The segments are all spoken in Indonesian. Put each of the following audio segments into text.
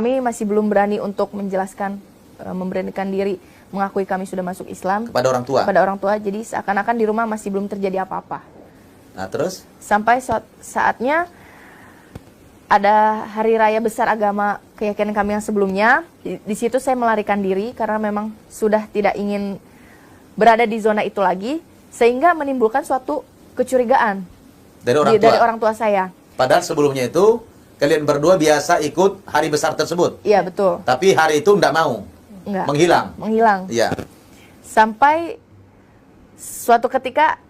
Kami masih belum berani untuk menjelaskan, memberanikan diri mengakui kami sudah masuk Islam kepada orang tua. Kepada orang tua, jadi seakan-akan di rumah masih belum terjadi apa-apa. Nah, terus? Sampai saatnya ada hari raya besar agama keyakinan kami yang sebelumnya. Di situ saya melarikan diri karena memang sudah tidak ingin berada di zona itu lagi, sehingga menimbulkan suatu kecurigaan dari orang tua saya. Padahal sebelumnya itu kalian berdua biasa ikut hari besar tersebut. Iya, betul. Tapi hari itu enggak mau. Enggak. Menghilang. Iya. Sampai suatu ketika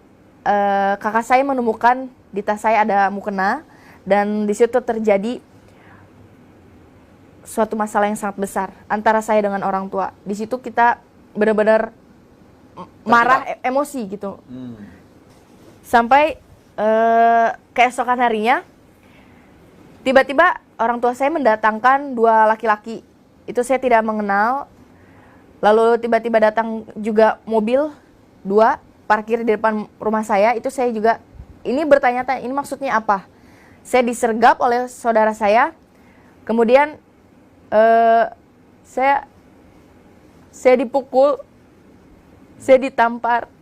kakak saya menemukan di tas saya ada mukena, dan di situ terjadi suatu masalah yang sangat besar antara saya dengan orang tua. Di situ kita benar-benar marah, emosi gitu. Sampai keesokan harinya tiba-tiba orang tua saya mendatangkan 2 laki-laki. Itu saya tidak mengenal. Lalu tiba-tiba datang juga mobil 2 parkir di depan rumah saya. Itu saya juga ini bertanya-tanya, ini maksudnya apa? Saya disergap oleh saudara saya. Kemudian saya dipukul, saya ditampar,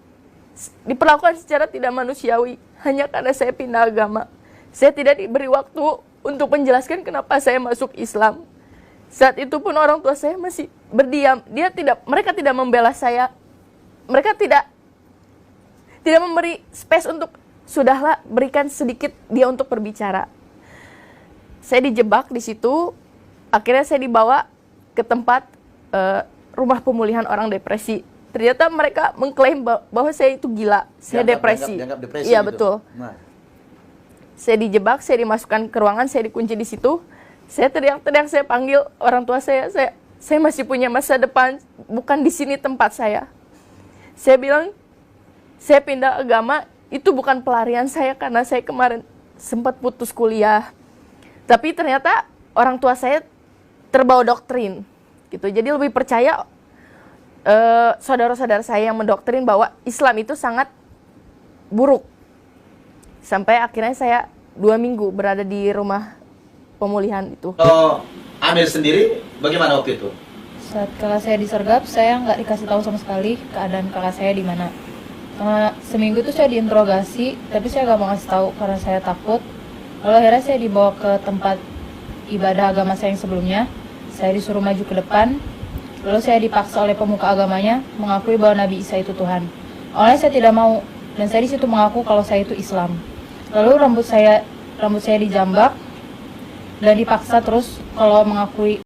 diperlakukan secara tidak manusiawi hanya karena saya pindah agama. Saya tidak diberi waktu untuk menjelaskan kenapa saya masuk Islam. Saat itu pun orang tua saya masih berdiam. Mereka tidak membela saya. Mereka tidak memberi space untuk, sudahlah, berikan sedikit dia untuk berbicara. Saya dijebak di situ. Akhirnya saya dibawa ke tempat rumah pemulihan orang depresi. Ternyata mereka mengklaim bahwa saya itu gila, saya depresi. Dianggap depresi. Iya, gitu. betul. Nah. Saya dijebak, saya dimasukkan ke ruangan, saya dikunci di situ. Saya teriak-teriak, saya panggil orang tua saya masih punya masa depan, bukan di sini tempat saya. Saya bilang, saya pindah agama, itu bukan pelarian saya karena saya kemarin sempat putus kuliah. Tapi ternyata orang tua saya terbawa doktrin, gitu. Jadi lebih percaya saudara-saudara saya yang mendoktrin bahwa Islam itu sangat buruk. Sampai akhirnya saya 2 minggu berada di rumah pemulihan itu. Kalau Amir sendiri, bagaimana waktu itu? Saat kakak saya disergap, saya nggak dikasih tahu sama sekali keadaan kakak saya di mana. Seminggu itu saya diinterogasi, tapi saya nggak mau ngasih tahu karena saya takut. Lalu akhirnya saya dibawa ke tempat ibadah agama saya yang sebelumnya. Saya disuruh maju ke depan. Lalu saya dipaksa oleh pemuka agamanya mengakui bahwa Nabi Isa itu Tuhan. Awalnya saya tidak mau, dan saya di situ mengaku kalau saya itu Islam. Lalu rambut saya dijambak dan dipaksa terus kalau mengakui